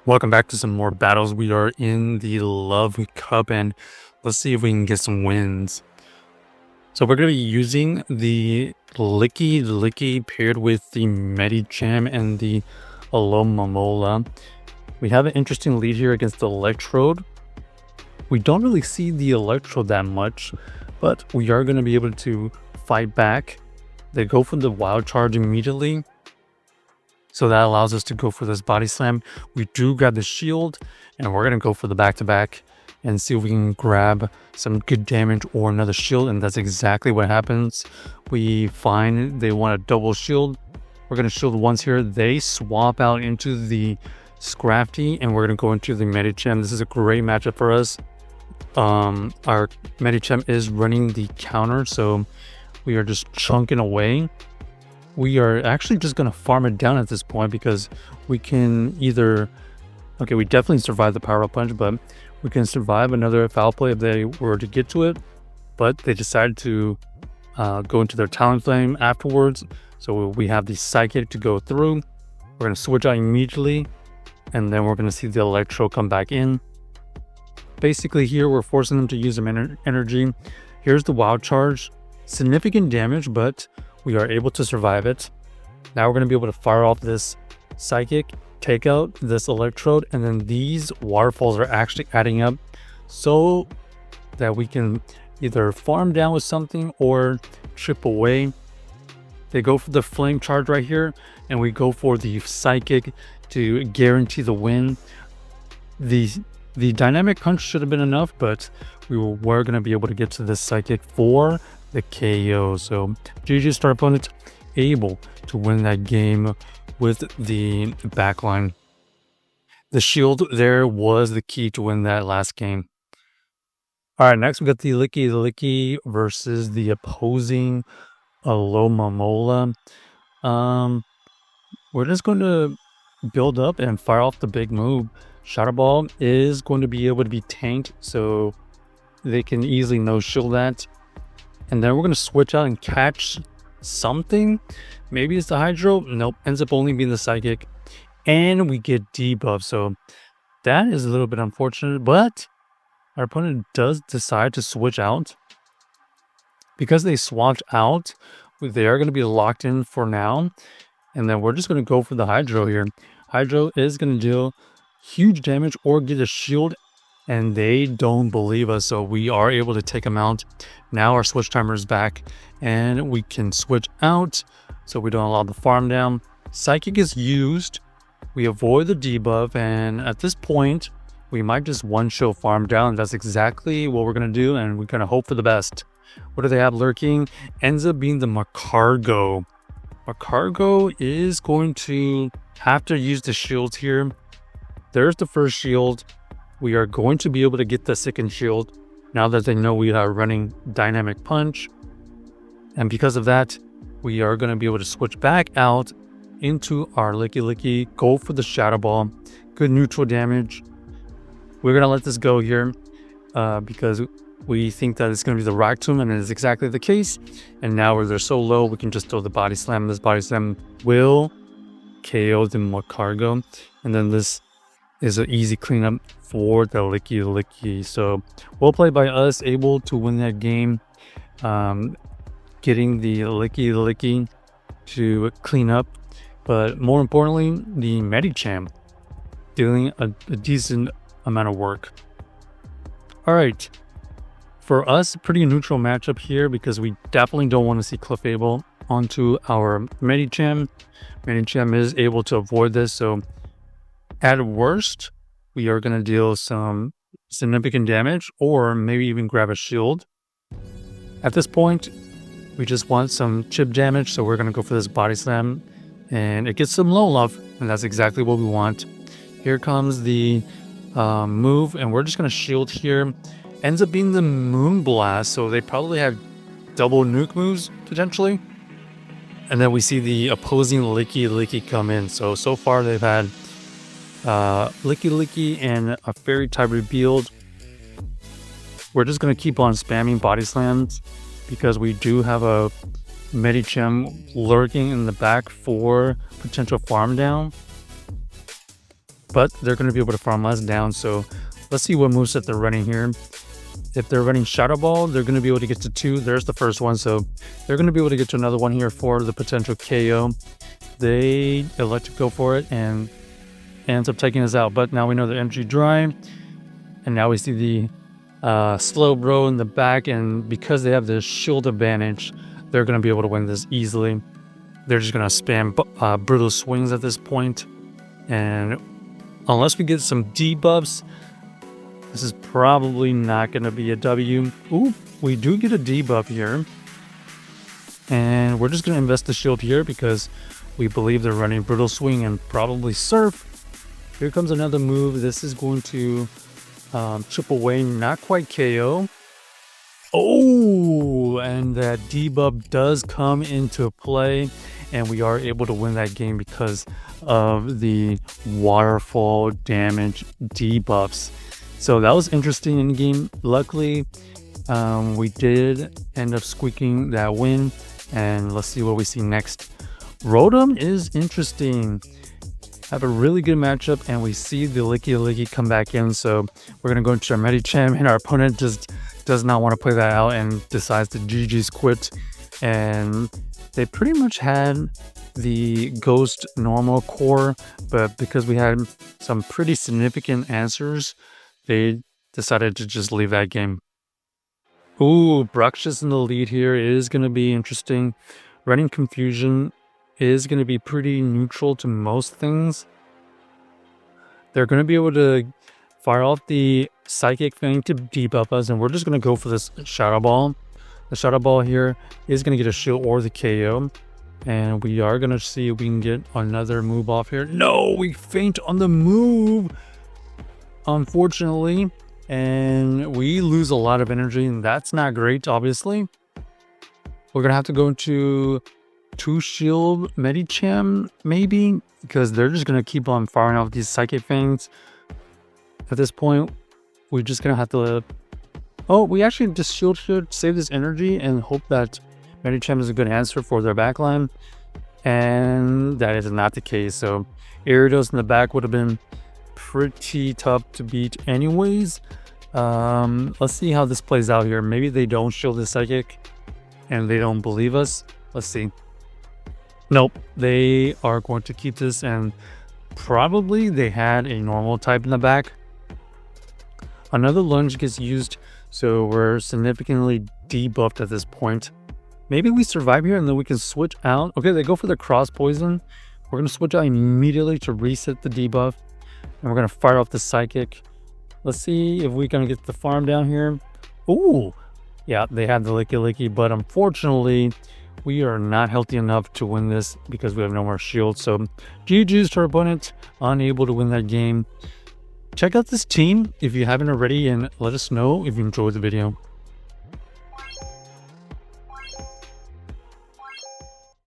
Welcome back to some more battles. We are in the Love Cup, and let's see if we can get some wins. So we're going to be using the Licky paired with the Medicham and the Alomomola. We have an interesting lead here against the Electrode. We don't really see the Electrode that much, but we are going to be able to fight back. They go for the Wild Charge immediately. So that allows us to go for this body slam. We do grab the shield, and we're going to go for the back-to-back and see if we can grab some good damage or another shield. And that's exactly what happens. We find they want a double shield. We're going to shield once here. They swap out into the Scrafty, and we're going to go into the Medicham. This is a great matchup for us. Our Medicham is running the counter, so we are just chunking away. We are actually just going to farm it down at this point because we can either... Okay, we definitely survived the power-up punch, but we can survive another foul play if they were to get to it. But they decided to go into their Talonflame afterwards. So we have the Psychic to go through. We're going to switch out immediately. And then we're going to see the Electro come back in. Basically here, we're forcing them to use some energy. Here's the Wild Charge. Significant damage, but we are able to survive it. Now we're going to be able to fire off this Psychic, take out this Electrode, and then these waterfalls are actually adding up so that we can either farm down with something or chip away. They go for the Flame Charge right here, and we go for the Psychic to guarantee the win. The Dynamic Punch should have been enough, but we were going to be able to get to this Psychic for the KO. So GG Star opponent able to win that game with the backline. The shield there was the key to win that last game. All right, next we got the Licky versus the opposing Alomomola. We're just going to build up and fire off the big move. Shadow Ball is going to be able to be tanked, so they can easily no-shield that. And then we're going to switch out and catch something. Maybe it's the Hydro. Nope, ends up only being the Psychic. And we get debuff. So that is a little bit unfortunate. But our opponent does decide to switch out. Because they swapped out, they are going to be locked in for now. And then we're just going to go for the Hydro here. Hydro is going to deal huge damage or get a shield. And they don't believe us, so we are able to take them out. Now our switch timer is back, and we can switch out, so we don't allow the farm down. Psychic is used. We avoid the debuff, and at this point, we might just one-shot farm down. That's exactly what we're going to do, and we're going to hope for the best. What do they have lurking? Ends up being the Macargo. Macargo is going to have to use the shields here. There's the first shield. We are going to be able to get the second shield now that they know we are running Dynamic Punch. And because of that, we are going to be able to switch back out into our Licky, go for the Shadow Ball. Good neutral damage. We're going to let this go here because we think that it's going to be the right tomb, and it is exactly the case. And now where they're so low, we can just throw the Body Slam. This Body Slam will KO the Macargo. And then this is an easy cleanup for the Licky. So well played by us, able to win that game, getting the Licky to clean up, but more importantly, the Medicham doing a decent amount of work. All right, for us, pretty neutral matchup here because we definitely don't want to see Clefable onto our Medicham. Medicham is able to avoid this, so at worst, we are going to deal some significant damage or maybe even grab a shield. At this point, we just want some chip damage, so we're going to go for this Body Slam. And it gets some low love, and that's exactly what we want. Here comes the move, and we're just going to shield here. Ends up being the Moon Blast, so they probably have double nuke moves, potentially. And then we see the opposing Licky come in. So far they've had Licky and a Fairy type revealed. We're just going to keep on spamming Body Slams because we do have a Medicham lurking in the back for potential farm down. but they're going to be able to farm us down. So let's see what moveset they're running here. If they're running Shadow Ball, they're going to be able to get to 2. There's the first one, so they're going to be able to get to another one here for the potential KO. They elect to go for it and ends up taking us out. But now we know the energy dry, and now we see the slow bro in the back, and because they have the shield advantage, they're going to be able to win this easily. They're just going to spam brutal swings at this point, and unless we get some debuffs, this is probably not going to be a W. Ooh, we do get a debuff here. And we're just going to invest the shield here because we believe they're running Brutal Swing and probably Surf. Here comes another move. This is going to chip away, not quite KO. Oh, and that debuff does come into play. And we are able to win that game because of the waterfall damage debuffs. So that was interesting in the game. Luckily, we did end up squeaking that win. And let's see what we see next. Rotom is interesting. Have a really good matchup, and we see the Licky come back in. So we're going to go into our Medicham, and our opponent just does not want to play that out and decides to GG's quit. And they pretty much had the Ghost normal core, but because we had some pretty significant answers, they decided to just leave that game. Ooh, Bruxish in the lead here is going to be interesting. Running Confusion is going to be pretty neutral to most things. They're going to be able to fire off the Psychic Fang to debuff us, and we're just going to go for this Shadow Ball. The Shadow Ball here is going to get a shield or the KO. And we are going to see if we can get another move off here. No, we faint on the move, unfortunately. And we lose a lot of energy, and that's not great, obviously. We're going to have to go into 2 shield Medicham, maybe, because they're just going to keep on firing off these Psychic Fangs. At this point, we're just going to have to... Oh, we actually just shield should save this energy and hope that Medicham is a good answer for their backline, and that is not the case. So Gyarados in the back would have been pretty tough to beat anyways. Let's see how this plays out here. Maybe they don't shield the Psychic and they don't believe us. Let's see. Nope, they are going to keep this, and probably they had a normal type in the back. Another lunge gets used, so we're significantly debuffed at this point. Maybe we survive here and then we can switch out. Okay, they go for the Cross Poison. We're going to switch out immediately to reset the debuff. And we're going to fire off the Psychic. Let's see if we can get the farm down here. Ooh, yeah, they had the Licky, but unfortunately, we are not healthy enough to win this because we have no more shield. So GG's to our opponent, unable to win that game. Check out this team if you haven't already, and let us know if you enjoyed the video.